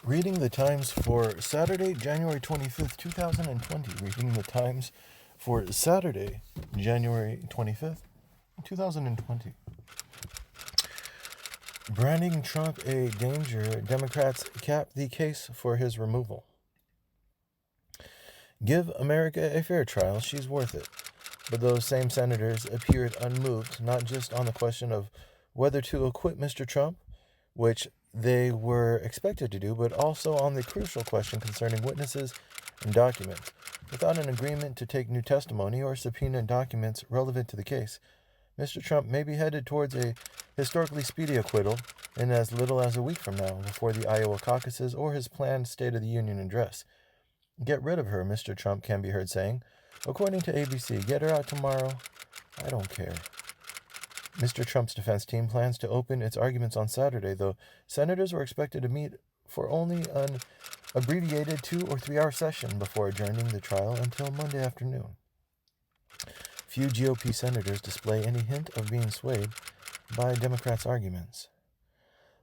Reading the Times for Saturday, January 25th, 2020. Reading the Times for Saturday, January 25th, 2020. Branding Trump a danger, Democrats cap the case for his removal. Give America a fair trial, she's worth it. But those same senators appeared unmoved, not just on the question of whether to acquit Mr. Trump, which they were expected to do, but also on the crucial question concerning witnesses and documents. Without an agreement to take new testimony or subpoena documents relevant to the case, Mr. Trump may be headed towards a historically speedy acquittal in as little as a week from now, before the Iowa caucuses or his planned State of the Union address. Get rid of her, Mr. Trump can be heard saying. According to ABC, get her out tomorrow. I don't care. Mr. Trump's defense team plans to open its arguments on Saturday, though senators were expected to meet for only an abbreviated 2 or 3 hour session before adjourning the trial until Monday afternoon. Few GOP senators display any hint of being swayed by Democrats' arguments.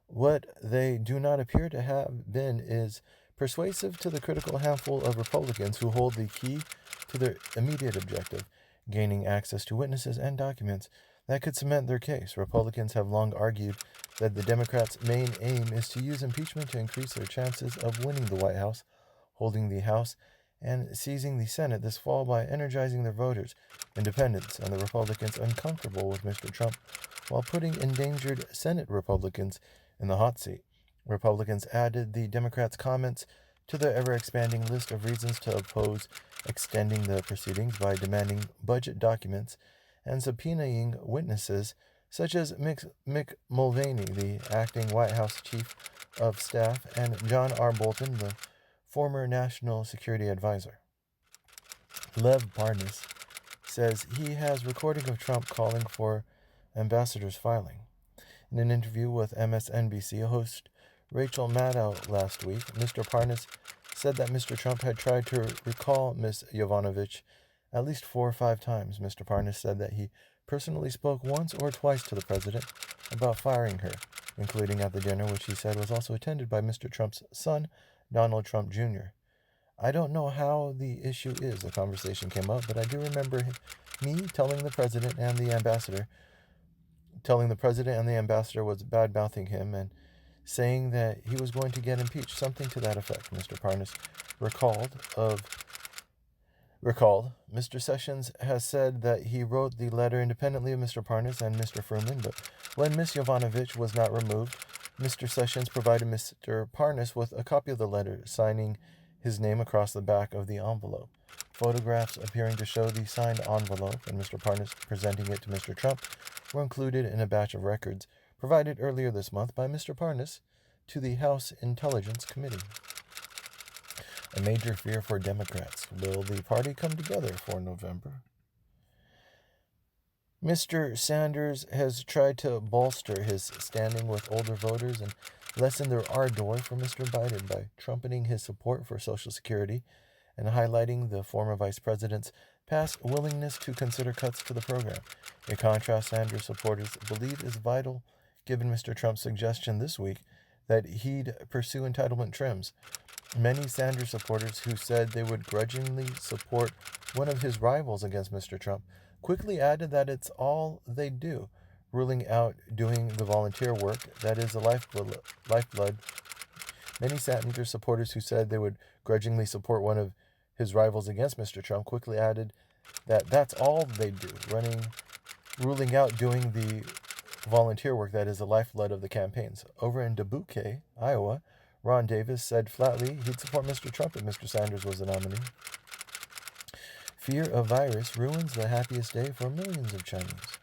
What they do not appear to have been is persuasive to the critical handful of Republicans who hold the key to their immediate objective, gaining access to witnesses and documents that could cement their case. Republicans have long argued that the Democrats' main aim is to use impeachment to increase their chances of winning the White House, holding the House, and seizing the Senate this fall by energizing their voters, independents, and the Republicans uncomfortable with Mr. Trump, while putting endangered Senate Republicans in the hot seat. Republicans added the Democrats' comments to their ever-expanding list of reasons to oppose extending the proceedings by demanding budget documents and subpoenaing witnesses such as Mick Mulvaney, the acting White House Chief of Staff, and John R. Bolton, the former National Security Advisor. Lev Parnas says he has recording of Trump calling for ambassadors' filing. In an interview with MSNBC host Rachel Maddow last week, Mr. Parnas said that Mr. Trump had tried to recall Ms. Yovanovitch at least 4 or 5 times. Mr. Parnas said that he personally spoke once or twice to the president about firing her, including at the dinner, which he said was also attended by Mr. Trump's son, Donald Trump Jr. I don't know how the issue is, the conversation came up, but I do remember me telling the president and the ambassador was bad-mouthing him and saying that he was going to get impeached, something to that effect, Mr. Parnas recalled. Mr. Sessions has said that he wrote the letter independently of Mr. Parnas and Mr. Fruman, but when Ms. Yovanovitch was not removed, Mr. Sessions provided Mr. Parnas with a copy of the letter, signing his name across the back of the envelope. Photographs appearing to show the signed envelope and Mr. Parnas presenting it to Mr. Trump were included in a batch of records provided earlier this month by Mr. Parnas to the House Intelligence Committee. A major fear for Democrats. Will the party come together for November? Mr. Sanders has tried to bolster his standing with older voters and lessen their ardor for Mr. Biden by trumpeting his support for Social Security and highlighting the former vice president's past willingness to consider cuts to the program, a contrast Sanders supporters believe is vital given Mr. Trump's suggestion this week that he'd pursue entitlement trims. Many Sanders supporters who said they would grudgingly support one of his rivals against Mr. Trump quickly added that it's all they do, ruling out doing the volunteer work that is the lifeblood. Many Sanders supporters who said they would grudgingly support one of his rivals against Mr. Trump quickly added that that's all they do, ruling out doing the volunteer work that is the lifeblood of the campaigns. Over in Dubuque, Iowa, Ron Davis said flatly he'd support Mr. Trump if Mr. Sanders was the nominee. Fear of virus ruins the happiest day for millions of Chinese.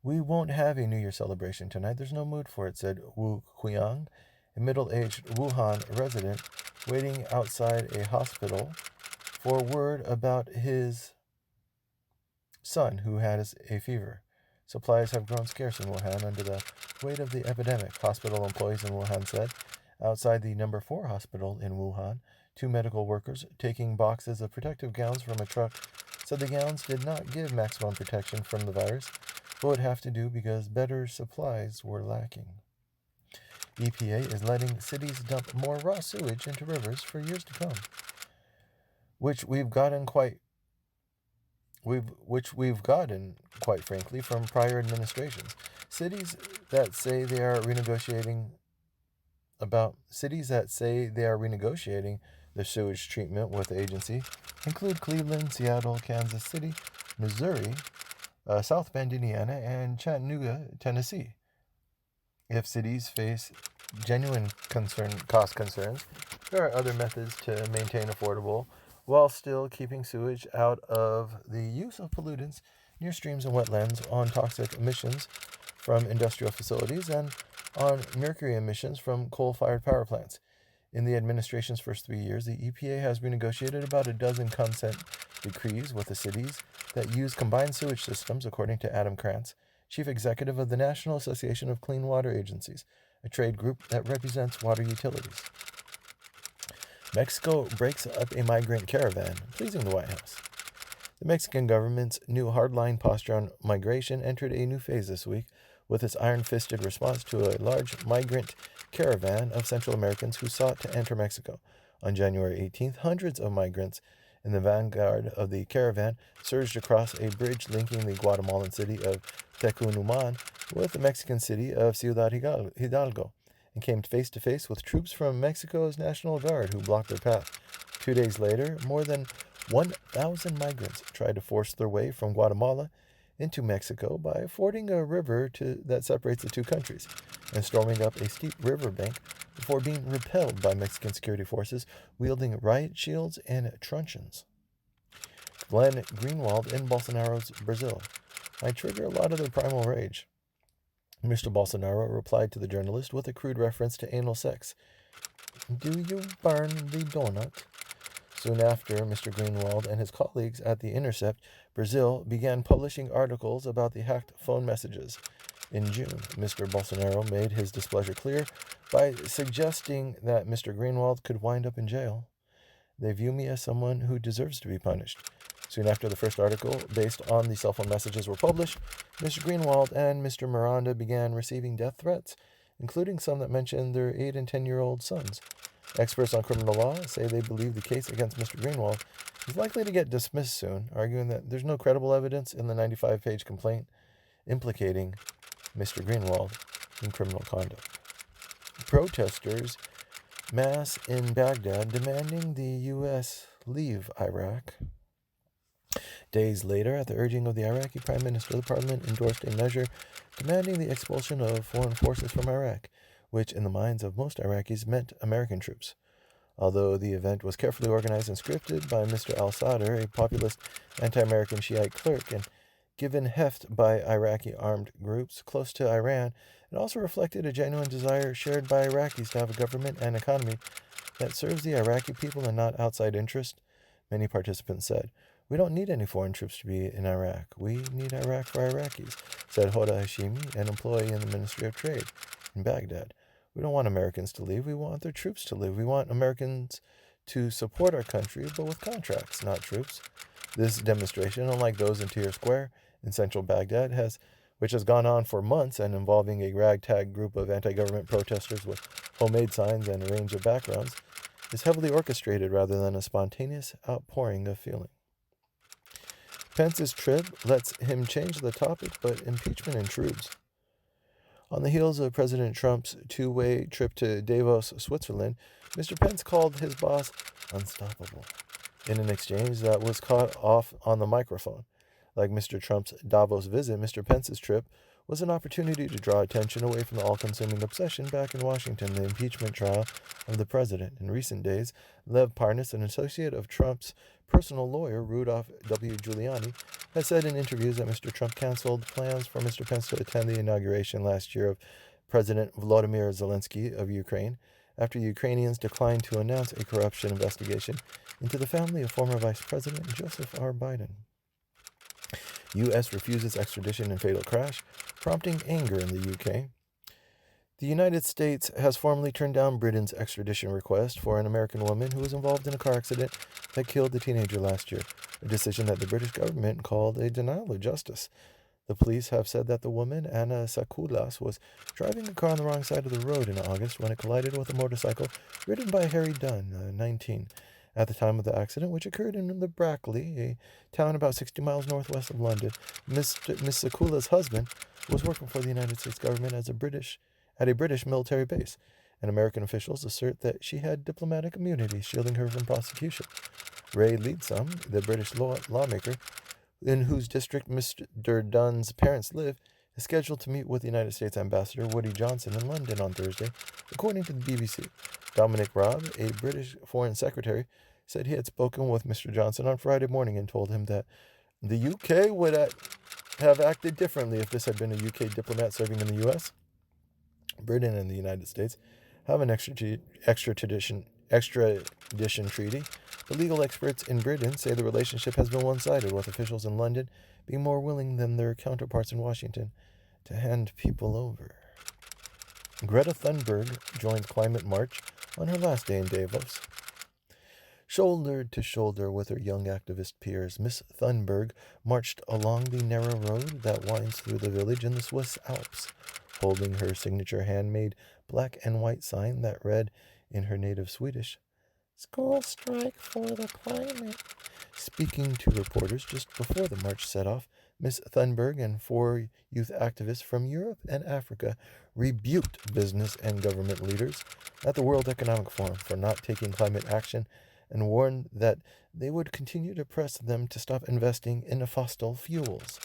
We won't have a New Year celebration tonight. There's no mood for it, said Wu Qiang, a middle-aged Wuhan resident waiting outside a hospital for word about his son who had a fever. Supplies have grown scarce in Wuhan under the weight of the epidemic, hospital employees in Wuhan said, Outside the number 4 hospital in Wuhan, 2 medical workers taking boxes of protective gowns from a truck said the gowns did not give maximum protection from the virus, but would have to do because better supplies were lacking. EPA is letting cities dump more raw sewage into rivers for years to come, which we've gotten quite frankly from prior administrations. Cities that say they are renegotiating the sewage treatment with the agency include Cleveland, Seattle, Kansas City, Missouri, South Bend, Indiana, and Chattanooga, Tennessee. If cities face genuine cost concerns, there are other methods to maintain affordable while still keeping sewage out of the use of pollutants near streams and wetlands, on toxic emissions from industrial facilities, and on mercury emissions from coal-fired power plants. In the administration's first 3 years, the EPA has renegotiated about a dozen consent decrees with the cities that use combined sewage systems, according to Adam Krantz, chief executive of the National Association of Clean Water Agencies, a trade group that represents water utilities. Mexico breaks up a migrant caravan, pleasing the White House. The Mexican government's new hardline posture on migration entered a new phase this week with its iron-fisted response to a large migrant caravan of Central Americans who sought to enter Mexico. On January 18th, hundreds of migrants in the vanguard of the caravan surged across a bridge linking the Guatemalan city of Tecunuman with the Mexican city of Ciudad Hidalgo, and came face to face with troops from Mexico's National Guard who blocked their path. 2 days later, more than 1,000 migrants tried to force their way from Guatemala into Mexico by fording a river that separates the two countries and storming up a steep riverbank before being repelled by Mexican security forces wielding riot shields and truncheons. Glenn Greenwald in Bolsonaro's Brazil might trigger a lot of their primal rage. Mr. Bolsonaro replied to the journalist with a crude reference to anal sex. "Do you burn the donut?" Soon after, Mr. Greenwald and his colleagues at The Intercept Brazil began publishing articles about the hacked phone messages. In June, Mr. Bolsonaro made his displeasure clear by suggesting that Mr. Greenwald could wind up in jail. "They view me as someone who deserves to be punished." Soon after the first article, based on the cell phone messages, were published, Mr. Greenwald and Mr. Miranda began receiving death threats, including some that mentioned their 8- and 10-year-old sons. Experts on criminal law say they believe the case against Mr. Greenwald is likely to get dismissed soon, arguing that there's no credible evidence in the 95-page complaint implicating Mr. Greenwald in criminal conduct. Protesters mass in Baghdad demanding the U.S. leave Iraq. Days later, at the urging of the Iraqi Prime Minister, the parliament endorsed a measure demanding the expulsion of foreign forces from Iraq, which in the minds of most Iraqis meant American troops. Although the event was carefully organized and scripted by Mr. al-Sadr, a populist anti-American Shiite clerk, and given heft by Iraqi armed groups close to Iran, it also reflected a genuine desire shared by Iraqis to have a government and economy that serves the Iraqi people and not outside interest. Many participants said, "We don't need any foreign troops to be in Iraq. We need Iraq for Iraqis," said Hoda Hashimi, an employee in the Ministry of Trade in Baghdad. "We don't want Americans to leave. We want their troops to leave. We want Americans to support our country, but with contracts, not troops." This demonstration, unlike those in Tahrir Square in central Baghdad, which has gone on for months and involving a ragtag group of anti-government protesters with homemade signs and a range of backgrounds, is heavily orchestrated rather than a spontaneous outpouring of feeling. Pence's trip lets him change the topic, but impeachment intrudes. On the heels of President Trump's two-way trip to Davos, Switzerland, Mr. Pence called his boss unstoppable in an exchange that was caught off on the microphone. Like Mr. Trump's Davos visit, Mr. Pence's trip was an opportunity to draw attention away from the all-consuming obsession back in Washington, the impeachment trial of the president. In recent days, Lev Parnas, an associate of Trump's personal lawyer, Rudolph W. Giuliani, has said in interviews that Mr. Trump canceled plans for Mr. Pence to attend the inauguration last year of President Volodymyr Zelensky of Ukraine, after Ukrainians declined to announce a corruption investigation into the family of former Vice President Joseph R. Biden. U.S. refuses extradition in fatal crash, prompting anger in the UK. The United States has formally turned down Britain's extradition request for an American woman who was involved in a car accident that killed a teenager last year, a decision that the British government called a denial of justice. The police have said that the woman, Anna Sakulas, was driving a car on the wrong side of the road in August when it collided with a motorcycle ridden by Harry Dunn, 19. At the time of the accident, which occurred in the Brackley, a town about 60 miles northwest of London, Miss Sakulas' husband was working for the United States government at a British military base, and American officials assert that she had diplomatic immunity shielding her from prosecution. Ray Leadsom, the British lawmaker in whose district Mr. Dunn's parents live, is scheduled to meet with the United States Ambassador Woody Johnson in London on Thursday, according to the BBC. Dominic Raab, a British Foreign Secretary, said he had spoken with Mr. Johnson on Friday morning and told him that the UK would have acted differently if this had been a UK diplomat serving in the US. Britain and the United States have an extradition treaty, but legal experts in Britain say the relationship has been one-sided, with officials in London being more willing than their counterparts in Washington to hand people over. Greta Thunberg joined Climate March on her last day in Davos. Shoulder to shoulder with her young activist peers, Miss Thunberg marched along the narrow road that winds through the village in the Swiss Alps, holding her signature handmade black and white sign that read in her native Swedish, "School strike for the climate." Speaking to reporters just before the march set off, Miss Thunberg and 4 youth activists from Europe and Africa rebuked business and government leaders at the World Economic Forum for not taking climate action and warned that they would continue to press them to stop investing in fossil fuels.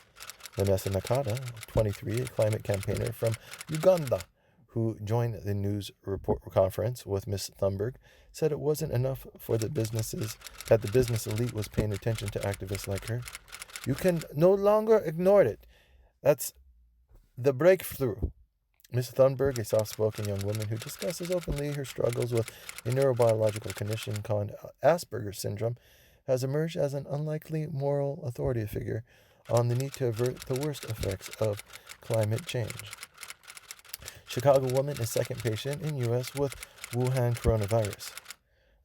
Vanessa Nakata, 23, a climate campaigner from Uganda, who joined the news report conference with Ms. Thunberg, said it wasn't enough for that the business elite was paying attention to activists like her. "You can no longer ignore it. That's the breakthrough." Ms. Thunberg, a soft-spoken young woman who discusses openly her struggles with a neurobiological condition called Asperger's syndrome, has emerged as an unlikely moral authority figure on the need to avert the worst effects of climate change. Chicago woman is second patient in U.S. with Wuhan coronavirus.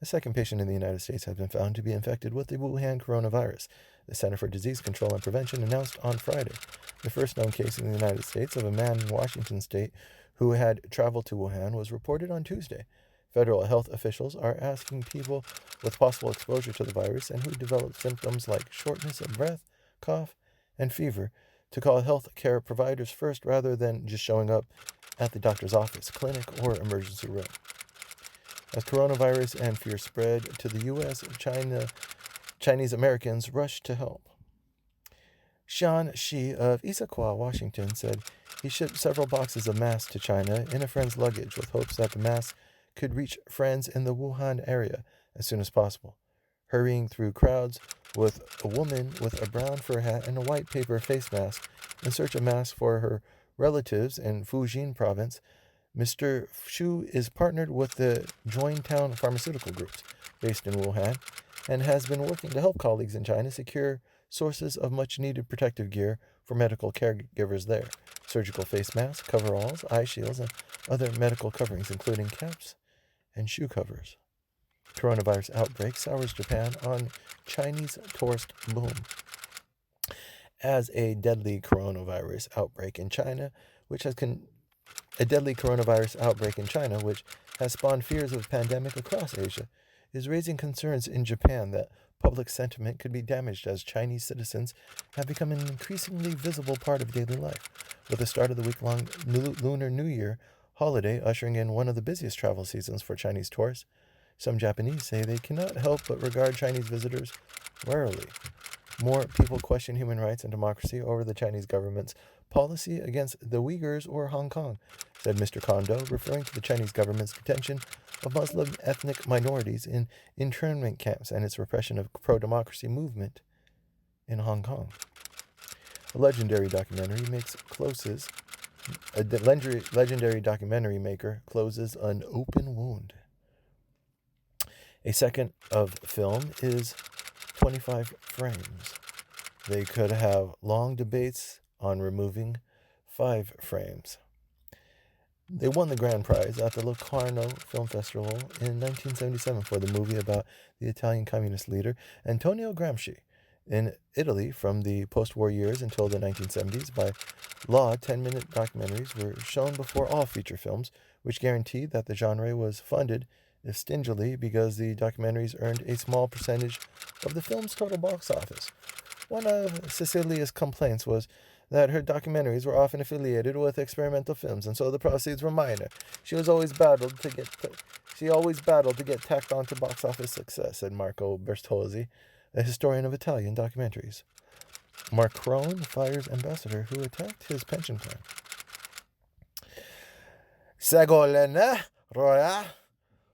A second patient in the United States has been found to be infected with the Wuhan coronavirus, the Center for Disease Control and Prevention announced on Friday. The first known case in the United States of a man in Washington state who had traveled to Wuhan was reported on Tuesday. Federal health officials are asking people with possible exposure to the virus and who develop symptoms like shortness of breath, cough, and fever to call health care providers first rather than just showing up at the doctor's office, clinic, or emergency room. As coronavirus and fear spread to the U.S., Chinese Americans rushed to help. Xian Shi of Issaquah, Washington, said he shipped several boxes of masks to China in a friend's luggage with hopes that the masks could reach friends in the Wuhan area as soon as possible. Hurrying through crowds with a woman with a brown fur hat and a white paper face mask in search of masks for her relatives in Fujian province, Mr. Xu is partnered with the Jointown Pharmaceutical Groups, based in Wuhan, and has been working to help colleagues in China secure sources of much-needed protective gear for medical caregivers there: surgical face masks, coveralls, eye shields, and other medical coverings, including caps and shoe covers. Coronavirus outbreak sours Japan on Chinese tourist boom. As a deadly coronavirus outbreak in China, which has spawned fears of a pandemic across Asia, is raising concerns in Japan that public sentiment could be damaged as Chinese citizens have become an increasingly visible part of daily life, with the start of the week-long Lunar New Year holiday ushering in one of the busiest travel seasons for Chinese tourists. Some Japanese say they cannot help but regard Chinese visitors warily. More people question human rights and democracy over the Chinese government's policy against the Uyghurs or Hong Kong, said Mr. Kondo, referring to the Chinese government's detention of Muslim ethnic minorities in internment camps and its repression of pro-democracy movement in Hong Kong. A legendary documentary maker closes an open wound. A second of film is 25 frames. They could have long debates on removing 5 frames. They won the grand prize at the Locarno Film Festival in 1977 for the movie about the Italian communist leader Antonio Gramsci. In Italy, from the post-war years until the 1970s, by law, 10-minute documentaries were shown before all feature films, which guaranteed that the genre was funded, if stingily, because the documentaries earned a small percentage of the film's total box office. One of Cecilia's complaints was that her documentaries were often affiliated with experimental films, and so the proceeds were minor. She always battled to get tacked onto box office success, said Marco Bertozzi, a historian of Italian documentaries. Macron fires ambassador who attacked his pension plan. Ségolène Royal,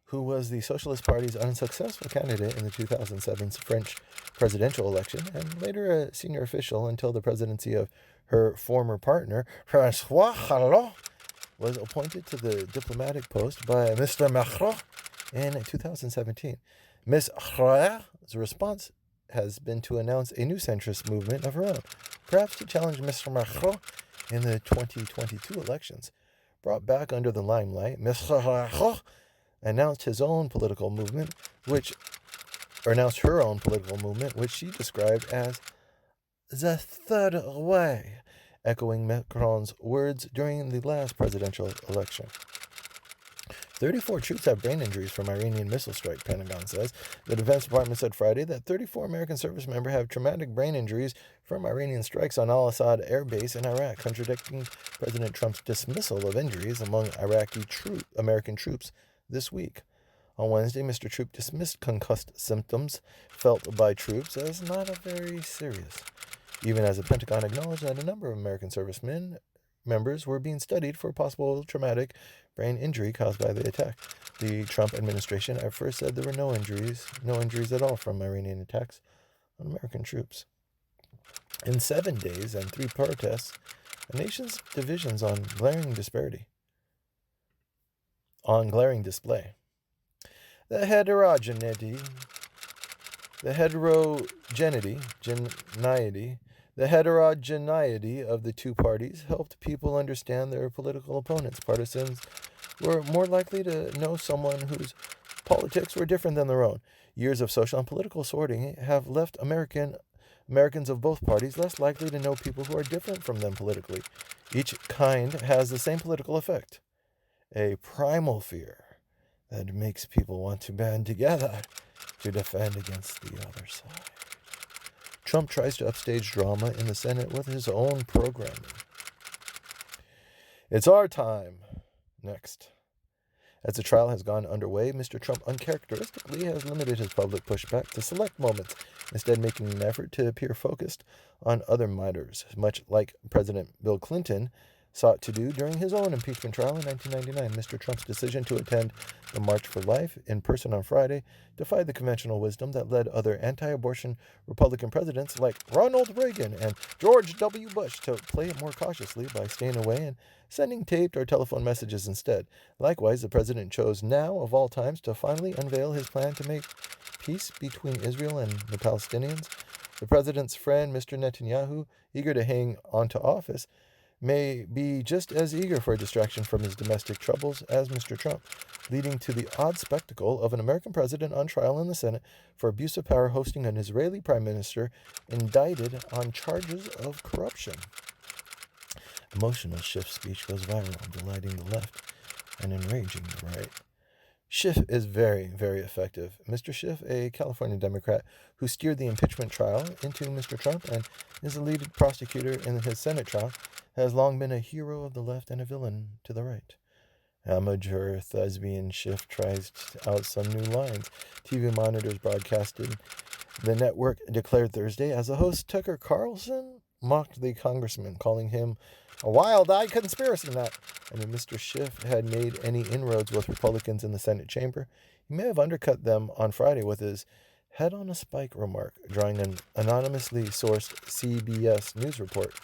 who was the Socialist Party's unsuccessful candidate in the 2007 French presidential election, and later a senior official until the presidency of her former partner, François Hollande, was appointed to the diplomatic post by Mr. Macron in 2017. Ms. Royal's response has been to announce a new centrist movement of her own, perhaps to challenge Mr. Macron in the 2022 elections. Brought back under the limelight, Mr. Macron announced her own political movement, which she described as the third way, echoing Macron's words during the last presidential election. 34 troops have brain injuries from Iranian missile strike, Pentagon says. The Defense Department said Friday that 34 American service members have traumatic brain injuries from Iranian strikes on Al-Assad Air Base in Iraq, contradicting President Trump's dismissal of injuries among American troops this week. On Wednesday, Mr. Troop dismissed concussed symptoms felt by troops as not very serious, even as the Pentagon acknowledged that a number of American servicemen members were being studied for possible traumatic brain injury caused by the attack. The Trump administration at first said there were no injuries at all from Iranian attacks on American troops. In 7 days and 3 protests, the nation's divisions on glaring display. The heterogeneity of the two parties helped people understand their political opponents. Partisans were more likely to know someone whose politics were different than their own. Years of social and political sorting have left Americans of both parties less likely to know people who are different from them politically. Each kind has the same political effect, a primal fear that makes people want to band together to defend against the other side. Trump tries to upstage drama in the Senate with his own programming. It's our time. Next. As the trial has gone underway, Mr. Trump uncharacteristically has limited his public pushback to select moments, instead making an effort to appear focused on other matters, much like President Bill Clinton sought to do during his own impeachment trial in 1999. Mr. Trump's decision to attend the March for Life in person on Friday defied the conventional wisdom that led other anti-abortion Republican presidents like Ronald Reagan and George W. Bush to play it more cautiously by staying away and sending taped or telephone messages instead. Likewise, the president chose now, of all times, to finally unveil his plan to make peace between Israel and the Palestinians. The president's friend, Mr. Netanyahu, eager to hang on to office, may be just as eager for a distraction from his domestic troubles as Mr. Trump, leading to the odd spectacle of an American president on trial in the Senate for abuse of power, hosting an Israeli prime minister indicted on charges of corruption. Emotional Schiff's speech goes viral, delighting the left and enraging the right. Schiff is very, very effective. Mr. Schiff, a California Democrat who steered the impeachment trial into Mr. Trump and is the lead prosecutor in his Senate trial, has long been a hero of the left and a villain to the right. Amateur thespian Schiff tries out some new lines. TV monitors broadcasted the network declared Thursday as the host Tucker Carlson mocked the congressman, calling him a wild-eyed conspiracy nut. And if Mr. Schiff had made any inroads with Republicans in the Senate chamber, he may have undercut them on Friday with his head-on-a-spike remark, drawing an anonymously sourced CBS News report.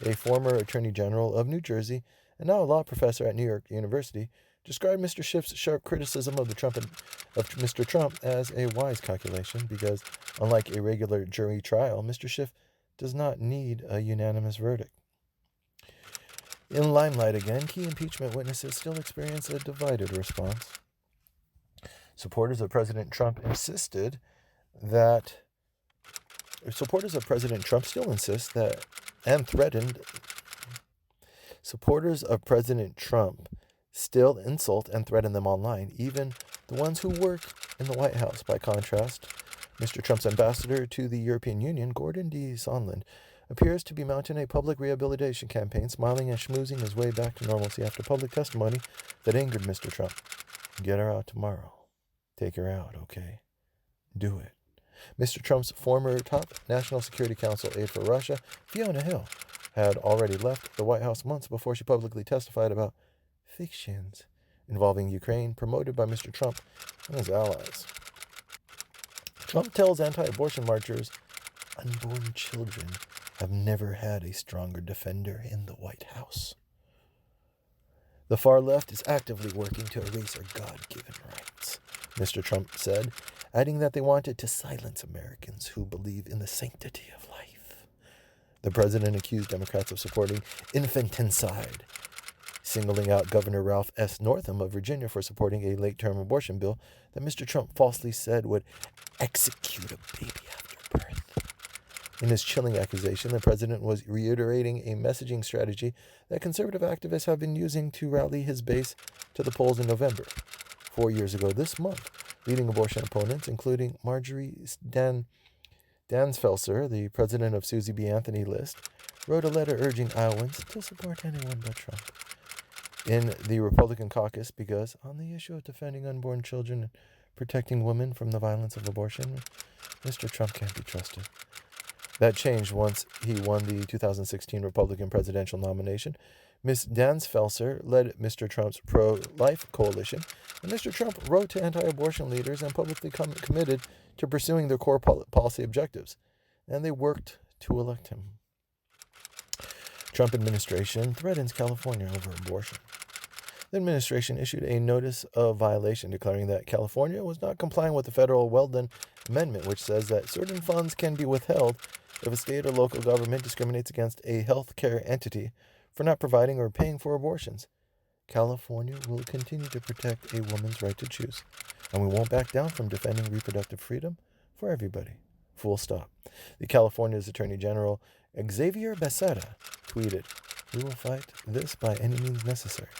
A former Attorney General of New Jersey and now a law professor at New York University described Mr. Schiff's sharp criticism of Mr. Trump as a wise calculation because, unlike a regular jury trial, Mr. Schiff does not need a unanimous verdict. In limelight again, key impeachment witnesses still experience a divided response. Supporters of President Trump still insist that, and threatened, supporters of President Trump still insult and threaten them online, even the ones who work in the White House. By contrast, Mr. Trump's ambassador to the European Union, Gordon D. Sondland, appears to be mounting a public rehabilitation campaign, smiling and schmoozing his way back to normalcy after public testimony that angered Mr. Trump. Get her out tomorrow. Take her out, okay? Do it. Mr. Trump's former top National Security Council aide for Russia, Fiona Hill, had already left the White House months before she publicly testified about fictions involving Ukraine promoted by Mr. Trump and his allies. Trump tells anti-abortion marchers, unborn children have never had a stronger defender in the White House. The far left is actively working to erase our God-given rights, Mr. Trump said, adding that they wanted to silence Americans who believe in the sanctity of life. The president accused Democrats of supporting infanticide, singling out Governor Ralph S. Northam of Virginia for supporting a late-term abortion bill that Mr. Trump falsely said would execute a baby after birth. In his chilling accusation, the president was reiterating a messaging strategy that conservative activists have been using to rally his base to the polls in November. 4 years ago this month, leading abortion opponents, including Marjorie Dansfelser, the president of Susie B. Anthony List, wrote a letter urging Iowans to support anyone but Trump in the Republican caucus because, on the issue of defending unborn children and protecting women from the violence of abortion, Mr. Trump can't be trusted. That changed once he won the 2016 Republican presidential nomination. Ms. Dansfelser led Mr. Trump's pro-life coalition, and Mr. Trump wrote to anti-abortion leaders and publicly committed to pursuing their core policy objectives, and they worked to elect him. Trump administration threatens California over abortion. The administration issued a notice of violation declaring that California was not complying with the federal Weldon Amendment, which says that certain funds can be withheld if a state or local government discriminates against a health care entity for not providing or paying for abortions. California will continue to protect a woman's right to choose, and we won't back down from defending reproductive freedom for everybody. Full stop. The California's Attorney General, Xavier Becerra, tweeted, "We will fight this by any means necessary."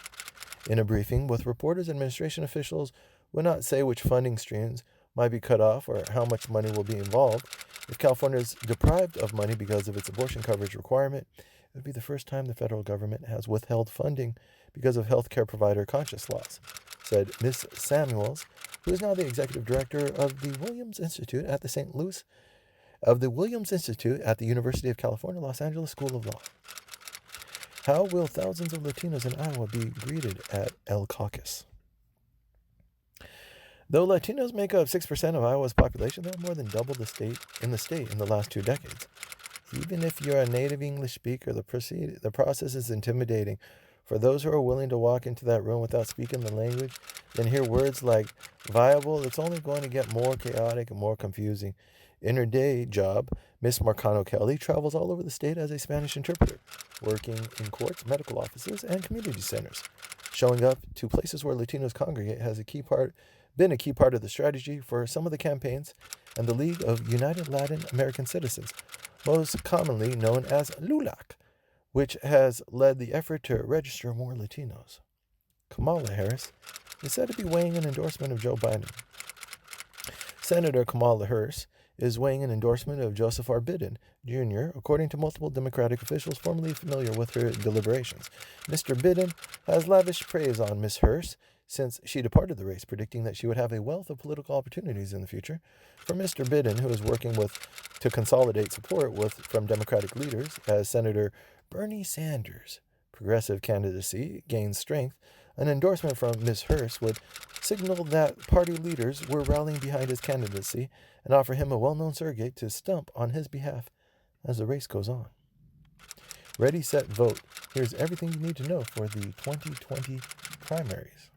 In a briefing with reporters, administration officials would not say which funding streams might be cut off or how much money will be involved. If California is deprived of money because of its abortion coverage requirement, it would be the first time the federal government has withheld funding because of health care provider conscience laws, said Ms. Samuels, who is now the executive director of the Williams Institute at the University of California, Los Angeles School of Law. How will thousands of Latinos in Iowa be greeted at El Caucus? Though Latinos make up 6% of Iowa's population, they have more than doubled the state in the last 2 decades. Even if you're a native English speaker, the process is intimidating. For those who are willing to walk into that room without speaking the language, then hear words like viable, it's only going to get more chaotic and more confusing. In her day job, Miss Marcano Kelly travels all over the state as a Spanish interpreter, working in courts, medical offices, and community centers. Showing up to places where Latinos congregate has been a key part of the strategy for some of the campaigns and the League of United Latin American Citizens, most commonly known as LULAC, which has led the effort to register more Latinos. Kamala Harris is said to be weighing an endorsement of Joe Biden. Senator Kamala Harris is weighing an endorsement of Joseph R. Biden, Jr., according to multiple Democratic officials formerly familiar with her deliberations. Mr. Biden has lavished praise on Ms. Harris since she departed the race, predicting that she would have a wealth of political opportunities in the future. For Mr. Biden, who is working to consolidate support from Democratic leaders as Senator Bernie Sanders' progressive candidacy gains strength, an endorsement from Ms. Harris would signal that party leaders were rallying behind his candidacy and offer him a well-known surrogate to stump on his behalf as the race goes on. Ready, set, vote. Here's everything you need to know for the 2020 primaries.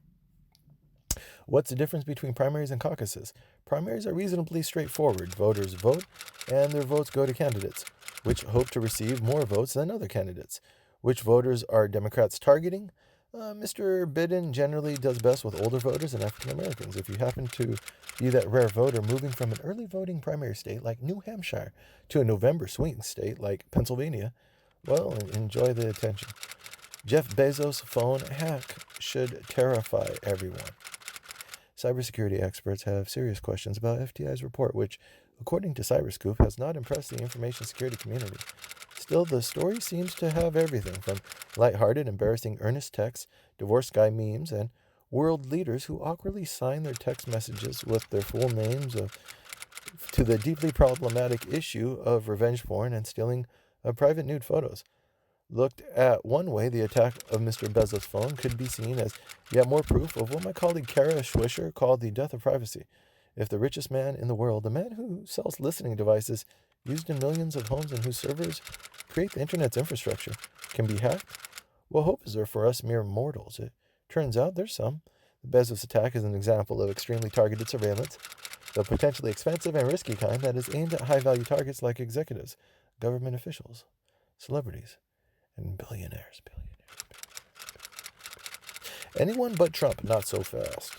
What's the difference between primaries and caucuses? Primaries are reasonably straightforward. Voters vote, and their votes go to candidates, which hope to receive more votes than other candidates. Which voters are Democrats targeting? Mr. Biden generally does best with older voters and African Americans. If you happen to be that rare voter moving from an early voting primary state like New Hampshire to a November swing state like Pennsylvania, well, enjoy the attention. Jeff Bezos' phone hack should terrify everyone. Cybersecurity experts have serious questions about FTI's report, which, according to Cyberscoop, has not impressed the information security community. Still, the story seems to have everything from lighthearted, embarrassing earnest texts, divorced guy memes, and world leaders who awkwardly sign their text messages with their full names to the deeply problematic issue of revenge porn and stealing of private nude photos. Looked at one way, the attack of Mr. Bezos' phone could be seen as yet more proof of what my colleague Kara Swisher called the death of privacy. If the richest man in the world, the man who sells listening devices used in millions of homes and whose servers create the internet's infrastructure, can be hacked, what hope is there for us mere mortals? It turns out there's some. The Bezos attack is an example of extremely targeted surveillance, the potentially expensive and risky kind that is aimed at high-value targets like executives, government officials, celebrities, and billionaires. Anyone but Trump, not so fast.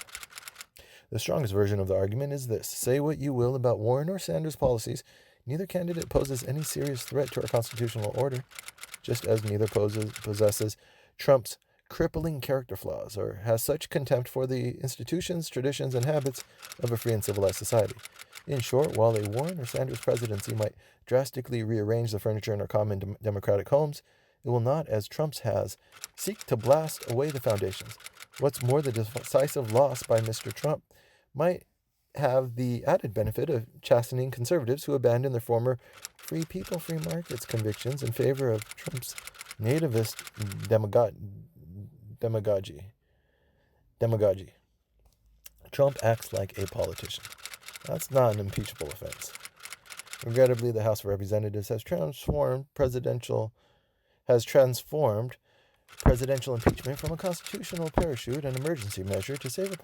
The strongest version of the argument is this. Say what you will about Warren or Sanders' policies, neither candidate poses any serious threat to our constitutional order, just as neither possesses Trump's crippling character flaws or has such contempt for the institutions, traditions, and habits of a free and civilized society. In short, while a Warren or Sanders presidency might drastically rearrange the furniture in our common democratic homes, it will not, as Trump's has, seek to blast away the foundations. What's more, the decisive loss by Mr. Trump might have the added benefit of chastening conservatives who abandon their former free people, free markets convictions in favor of Trump's nativist demagogy. Trump acts like a politician. That's not an impeachable offense. Regrettably, the House of Representatives has transformed presidential impeachment from a constitutional parachute and emergency measure to save the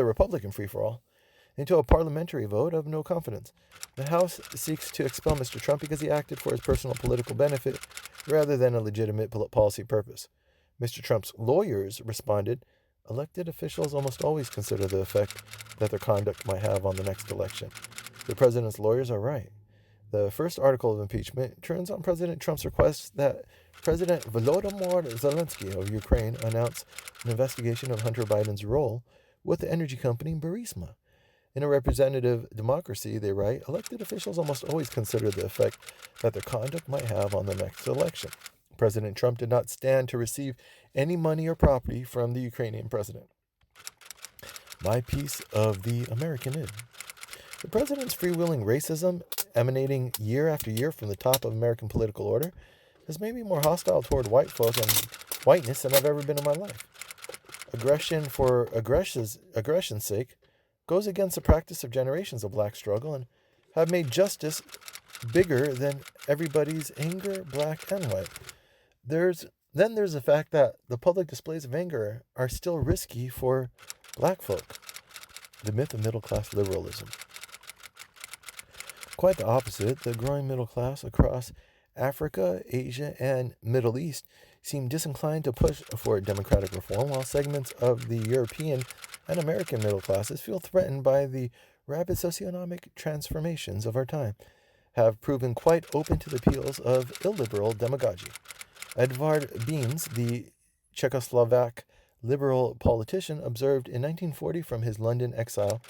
Republican free-for-all into a parliamentary vote of no confidence. The House seeks to expel Mr. Trump because he acted for his personal political benefit rather than a legitimate policy purpose. Mr. Trump's lawyers responded, elected officials almost always consider the effect that their conduct might have on the next election. The president's lawyers are right. The first article of impeachment turns on President Trump's request that President Volodymyr Zelensky of Ukraine announce an investigation of Hunter Biden's role with the energy company Burisma. In a representative democracy, they write, elected officials almost always consider the effect that their conduct might have on the next election. President Trump did not stand to receive any money or property from the Ukrainian president. My piece of the American id. The president's freewheeling racism, emanating year after year from the top of American political order, has made me more hostile toward white folk and whiteness than I've ever been in my life. Aggression for aggression's sake goes against the practice of generations of black struggle and have made justice bigger than everybody's anger, black and white. There's the fact that the public displays of anger are still risky for black folk. The myth of middle-class liberalism. Quite the opposite, the growing middle class across Africa, Asia, and Middle East seem disinclined to push for democratic reform, while segments of the European and American middle classes feel threatened by the rapid socioeconomic transformations of our time, have proven quite open to the appeals of illiberal demagogy. Edvard Benes, the Czechoslovak liberal politician, observed in 1940 from his London exile,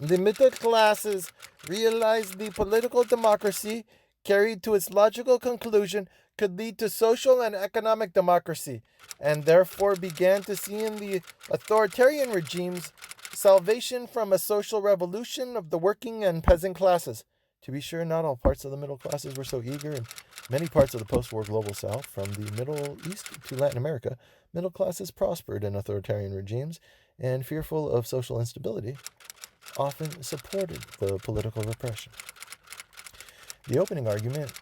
the middle classes realized the political democracy carried to its logical conclusion could lead to social and economic democracy, and therefore began to see in the authoritarian regimes salvation from a social revolution of the working and peasant classes. To be sure, not all parts of the middle classes were so eager. In many parts of the post-war global South, from the Middle East to Latin America, middle classes prospered in authoritarian regimes and, fearful of social instability, often supported the political repression. The opening argument,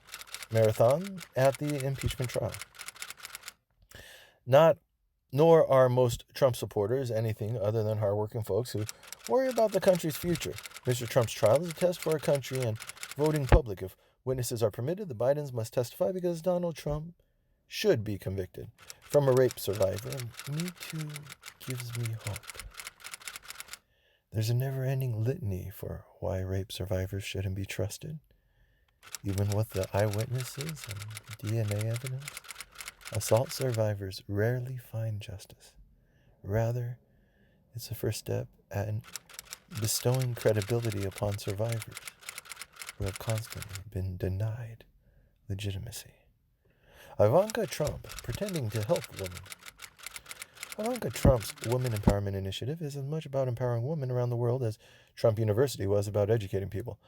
marathon at the impeachment trial. Nor are most Trump supporters anything other than hardworking folks who worry about the country's future. Mr. Trump's trial is a test for our country and voting public. If Witnesses are permitted. The Bidens must testify because Donald Trump should be convicted. From a rape survivor, Me Too gives me hope. There's a never-ending litany for why rape survivors shouldn't be trusted. Even with the eyewitnesses and DNA evidence, assault survivors rarely find justice. Rather, it's the first step at bestowing credibility upon survivors who have constantly been denied legitimacy. Ivanka Trump pretending to help women. Ivanka Trump's Women Empowerment Initiative is as much about empowering women around the world as Trump University was about educating people.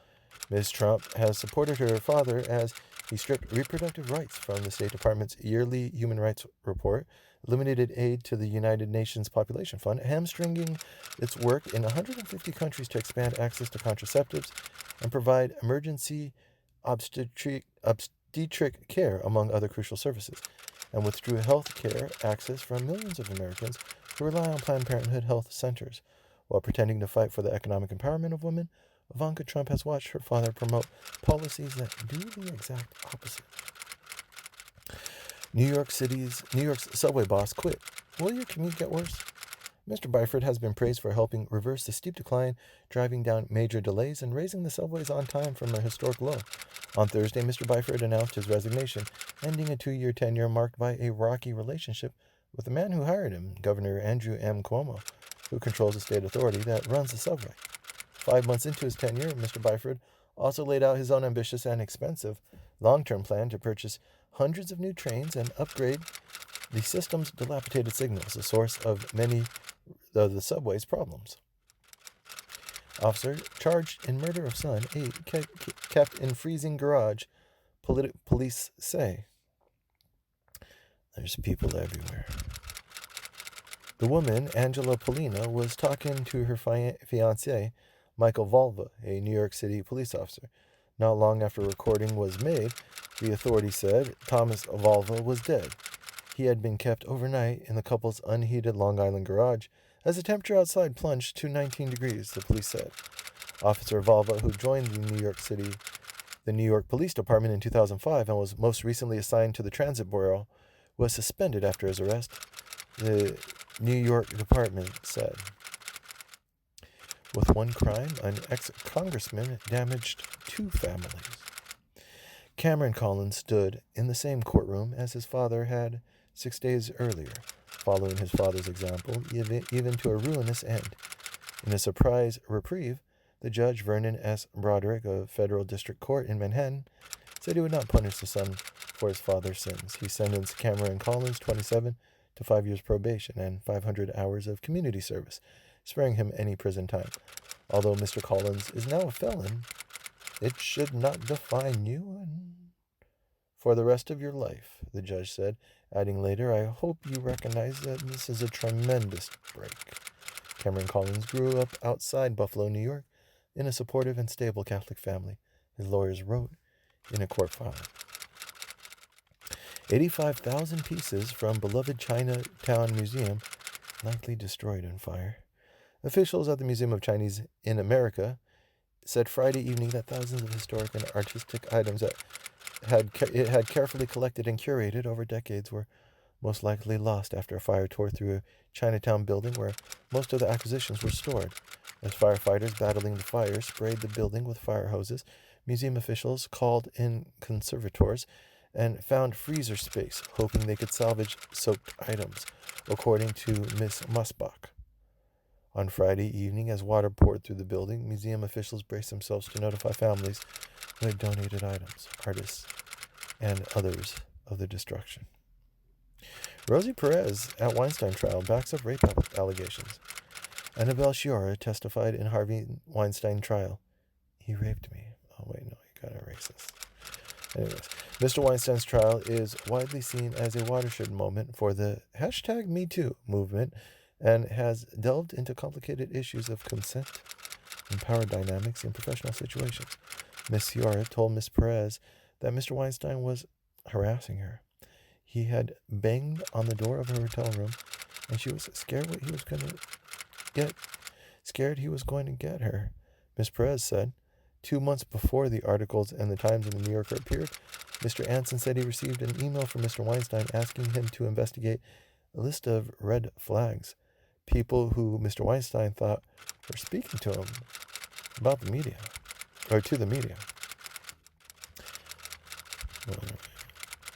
Ms. Trump has supported her father as he stripped reproductive rights from the State Department's yearly human rights report, eliminated aid to the United Nations Population Fund, hamstringing its work in 150 countries to expand access to contraceptives and provide emergency obstetric care, among other crucial services, and withdrew health care access from millions of Americans who rely on Planned Parenthood health centers. While pretending to fight for the economic empowerment of women, Ivanka Trump has watched her father promote policies that do the exact opposite. New York's subway boss quit. Will your commute get worse? Mr. Byford has been praised for helping reverse the steep decline, driving down major delays, and raising the subways on time from a historic low. On Thursday, Mr. Byford announced his resignation, ending a 2-year tenure marked by a rocky relationship with the man who hired him, Governor Andrew M. Cuomo, who controls the state authority that runs the subway. 5 months into his tenure, Mr. Byford also laid out his own ambitious and expensive long-term plan to purchase hundreds of new trains and upgrade the system's dilapidated signals, the source of many of the subway's problems. Officer charged in murder of son, 8, kept in freezing garage, police say. There's people everywhere. The woman, Angela Polina, was talking to her fiancé, Michael Volva, a New York City police officer. Not long after recording was made, the authorities said Thomas Volva was dead. He had been kept overnight in the couple's unheated Long Island garage as the temperature outside plunged to 19 degrees, the police said. Officer Volva, who joined the New York Police Department in 2005 and was most recently assigned to the Transit Bureau, was suspended after his arrest, the New York department said. With one crime, an ex-congressman damaged 2 families. Cameron Collins stood in the same courtroom as his father had 6 days earlier, following his father's example, even to a ruinous end. In a surprise reprieve, the judge, Vernon S. Broderick of Federal District Court in Manhattan, said he would not punish the son for his father's sins. He sentenced Cameron Collins, 27, to 5 years probation and 500 hours of community service, sparing him any prison time. Although Mr. Collins is now a felon, it should not define you for the rest of your life, the judge said, adding later, I hope you recognize that this is a tremendous break. Cameron Collins grew up outside Buffalo, New York, in a supportive and stable Catholic family, his lawyers wrote in a court filing. 85,000 pieces from beloved Chinatown Museum likely destroyed in fire. Officials at the Museum of Chinese in America said Friday evening that thousands of historic and artistic items that it had carefully collected and curated over decades were most likely lost after a fire tore through a Chinatown building where most of the acquisitions were stored. As firefighters battling the fire sprayed the building with fire hoses, museum officials called in conservators and found freezer space, hoping they could salvage soaked items, according to Miss Musbach. On Friday evening, as water poured through the building, museum officials braced themselves to notify families who had donated items, artists, and others of the destruction. Rosie Perez at Weinstein trial backs up rape allegations. Annabelle Sciorra testified in Harvey Weinstein trial. He raped me. Oh, wait, no, you gotta erase this. Anyways, Mr. Weinstein's trial is widely seen as a watershed moment for the #MeToo movement and has delved into complicated issues of consent and power dynamics in professional situations. Ms. Sciorra told Ms. Perez that Mr. Weinstein was harassing her. He had banged on the door of her hotel room, and she was scared he was going to get her. Ms. Perez said, 2 months before the articles in the Times and the New Yorker appeared, Mr. Anson said he received an email from Mr. Weinstein asking him to investigate a list of red flags, people who Mr. Weinstein thought were speaking to him about the media, or to the media.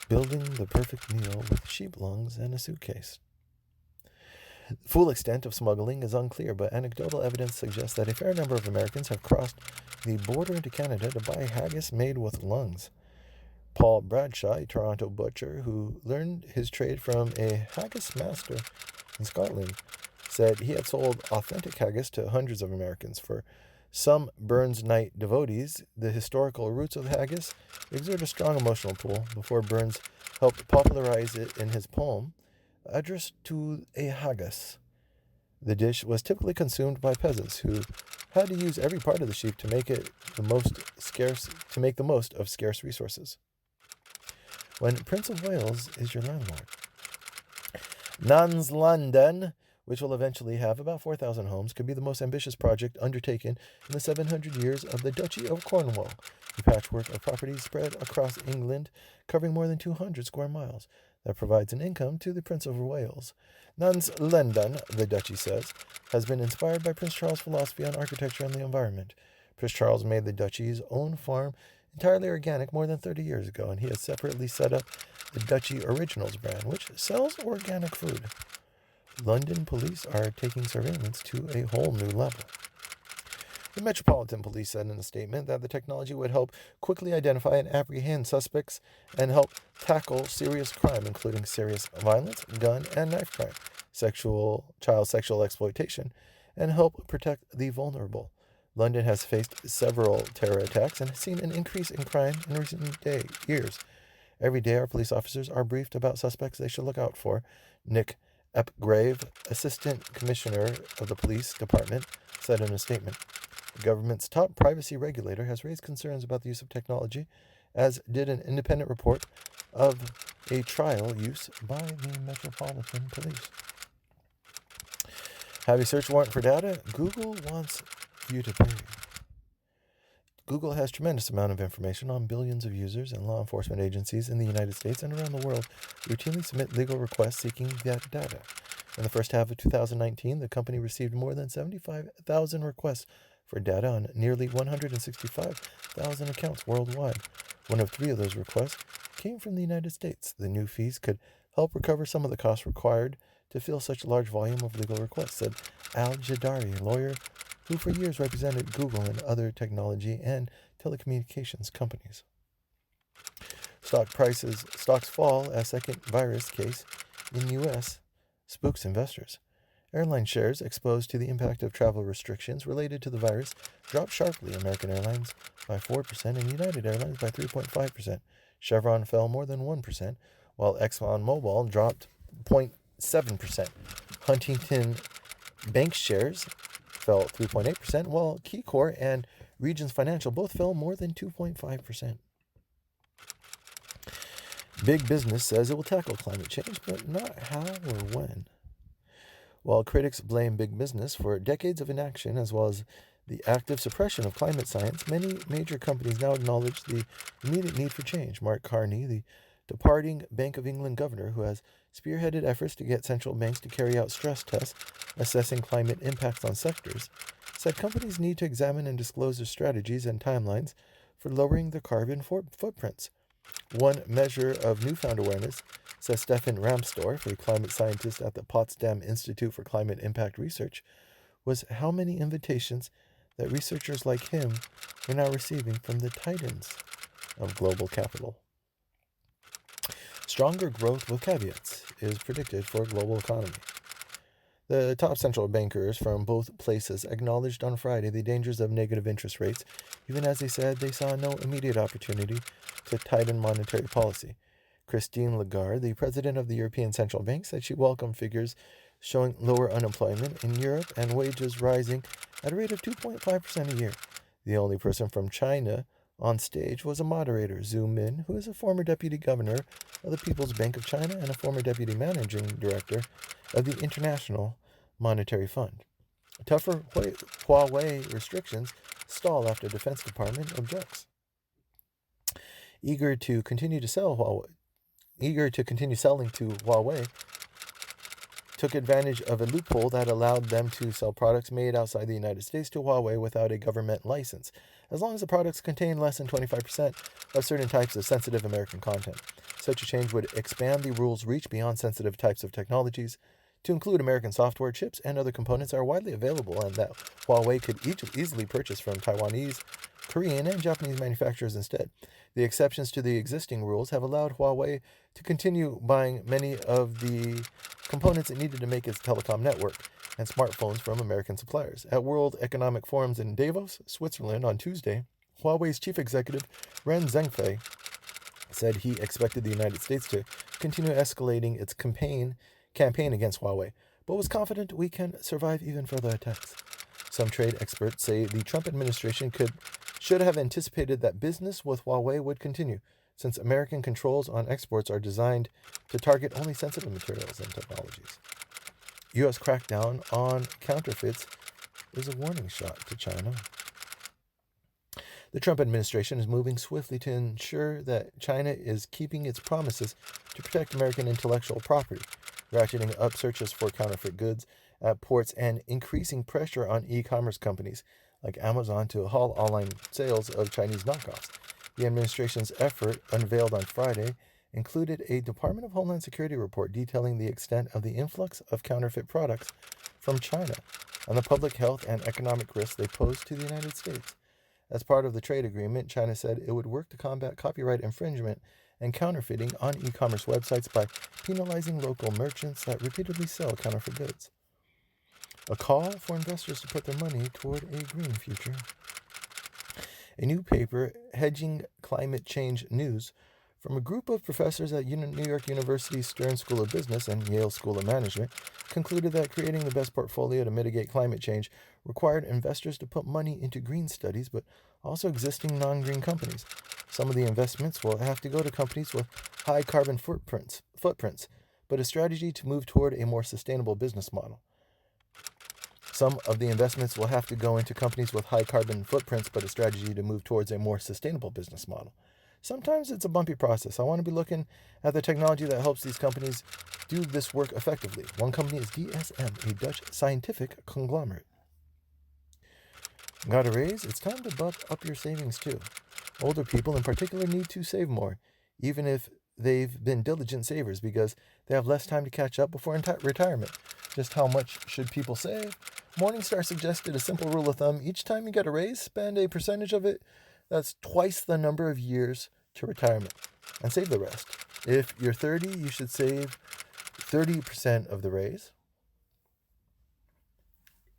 Building the perfect meal with sheep lungs and a suitcase. The full extent of smuggling is unclear, but anecdotal evidence suggests that a fair number of Americans have crossed the border into Canada to buy haggis made with lungs. Paul Bradshaw, a Toronto butcher who learned his trade from a haggis master in Scotland, said he had sold authentic haggis to hundreds of Americans. For some Burns Night devotees, the historical roots of haggis exert a strong emotional pull. Before Burns helped popularize it in his poem, Address to a Haggis. The dish was typically consumed by peasants who had to use every part of the sheep to make the most of scarce resources. When Prince of Wales is your landlord. Nan's London, which will eventually have about 4,000 homes, could be the most ambitious project undertaken in the 700 years of the Duchy of Cornwall, a patchwork of properties spread across England, covering more than 200 square miles, that provides an income to the Prince of Wales. Nan's London, the Duchy says, has been inspired by Prince Charles' philosophy on architecture and the environment. Prince Charles made the Duchy's own farm entirely organic more than 30 years ago, and he has separately set up the Duchy Originals brand, which sells organic food. London police are taking surveillance to a whole new level. The Metropolitan Police said in a statement that the technology would help quickly identify and apprehend suspects and help tackle serious crime, including serious violence, gun and knife crime, child sexual exploitation, and help protect the vulnerable. London has faced several terror attacks and has seen an increase in crime in recent years. Every day, our police officers are briefed about suspects they should look out for. Nick Epgrave, Assistant Commissioner of the Police Department, said in a statement. The government's top privacy regulator has raised concerns about the use of technology, as did an independent report of a trial use by the Metropolitan Police. Have a search warrant for data? Google wants you to pay. Google has a tremendous amount of information on billions of users, and law enforcement agencies in the United States and around the world routinely submit legal requests seeking that data. In the first half of 2019, the company received more than 75,000 requests for data on nearly 165,000 accounts worldwide. One of 3 of those requests came from the United States. The new fees could help recover some of the costs required to fill such a large volume of legal requests, said Al Jadari, a lawyer who for years represented Google and other technology and telecommunications companies. Stocks fall as second virus case in U.S. spooks investors. Airline shares exposed to the impact of travel restrictions related to the virus dropped sharply. American Airlines by 4% and United Airlines by 3.5%. Chevron fell more than 1%, while ExxonMobil dropped 0.7%. Huntington Bank shares fell 3.8%, while KeyCorp and Regions Financial both fell more than 2.5%. Big business says it will tackle climate change, but not how or when. While critics blame big business for decades of inaction as well as the active suppression of climate science, many major companies now acknowledge the immediate need for change. Mark Carney, the departing Bank of England governor who has spearheaded efforts to get central banks to carry out stress tests assessing climate impacts on sectors, said companies need to examine and disclose their strategies and timelines for lowering their carbon footprints. One measure of newfound awareness, says Stefan Ramstorff, a climate scientist at the Potsdam Institute for Climate Impact Research, was how many invitations that researchers like him were now receiving from the titans of global capital. Stronger growth with caveats is predicted for a global economy. The top central bankers from both places acknowledged on Friday the dangers of negative interest rates, even as they said they saw no immediate opportunity to tighten monetary policy. Christine Lagarde, the president of the European Central Bank, said she welcomed figures showing lower unemployment in Europe and wages rising at a rate of 2.5% a year. The only person from China on stage was a moderator, Zhu Min, who is a former deputy governor of the People's Bank of China and a former deputy managing director of the International Monetary Fund. Tougher Huawei restrictions stall after Defense Department objects. Eager to continue selling to Huawei, took advantage of a loophole that allowed them to sell products made outside the United States to Huawei without a government license, as long as the products contain less than 25% of certain types of sensitive American content. Such a change would expand the rule's reach beyond sensitive types of technologies to include American software, chips, and other components that are widely available and that Huawei could easily purchase from Taiwanese, Korean, and Japanese manufacturers instead. The exceptions to the existing rules have allowed Huawei to continue buying many of the components it needed to make its telecom network and smartphones from American suppliers. At World Economic Forums in Davos, Switzerland on Tuesday, Huawei's chief executive, Ren Zhengfei, said he expected the United States to continue escalating its campaign against Huawei, but was confident we can survive even further attacks. Some trade experts say the Trump administration should have anticipated that business with Huawei would continue, since American controls on exports are designed to target only sensitive materials and technologies. U.S. crackdown on counterfeits is a warning shot to China. The Trump administration is moving swiftly to ensure that China is keeping its promises to protect American intellectual property, ratcheting up searches for counterfeit goods at ports and increasing pressure on e-commerce companies like Amazon to halt online sales of Chinese knockoffs. The administration's effort, unveiled on Friday, included a Department of Homeland Security report detailing the extent of the influx of counterfeit products from China and the public health and economic risks they pose to the United States. As part of the trade agreement, China said it would work to combat copyright infringement and counterfeiting on e-commerce websites by penalizing local merchants that repeatedly sell counterfeit goods. A call for investors to put their money toward a green future. A new paper, Hedging Climate Change News, from a group of professors at New York University's Stern School of Business and Yale School of Management, concluded that creating the best portfolio to mitigate climate change required investors to put money into green studies, but also existing non-green companies. Some of the investments will have to go to companies with high carbon footprints, but a strategy to move toward a more sustainable business model. Some of the investments will have to go into companies with high carbon footprints, but a strategy to move towards a more sustainable business model. Sometimes it's a bumpy process. I want to be looking at the technology that helps these companies do this work effectively. One company is DSM, a Dutch scientific conglomerate. Got a raise? It's time to bump up your savings too. Older people in particular need to save more, even if they've been diligent savers, because they have less time to catch up before retirement. Just how much should people save? Morningstar suggested a simple rule of thumb. Each time you get a raise, spend a percentage of it that's twice the number of years to retirement, and save the rest. If you're 30, you should save 30% of the raise.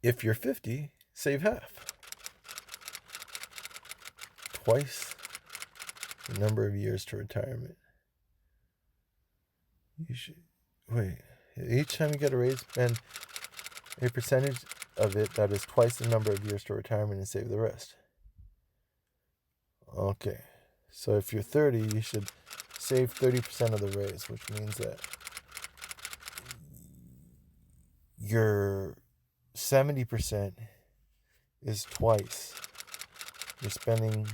If you're 50, save half. Twice the number of years to retirement. Each time you get a raise, spend a percentage of it that is twice the number of years to retirement and save the rest. Okay, so if you're 30, you should save 30% of the raise, which means that your 70% is twice you're spending,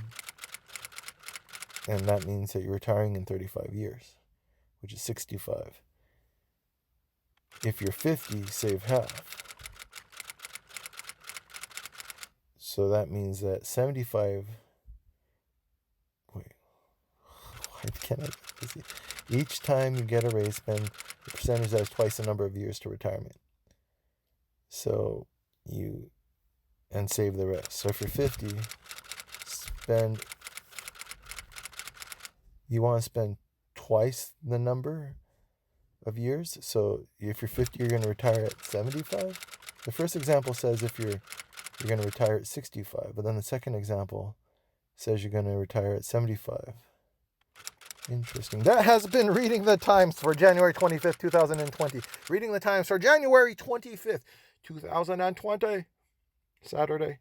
and that means that you're retiring in 35 years, which is 65. If you're 50, save half. So that means that 75... Each time you get a raise, spend the percentage that is twice the number of years to retirement. So and save the rest. So if you're 50, you want to spend twice the number of years. So if you're 50, you're going to retire at 75. The first example says if you're going to retire at 65, but then the second example says you're going to retire at 75. Interesting. That has been Reading the Times for January 25th, 2020. Reading the Times for January 25th, 2020. Saturday.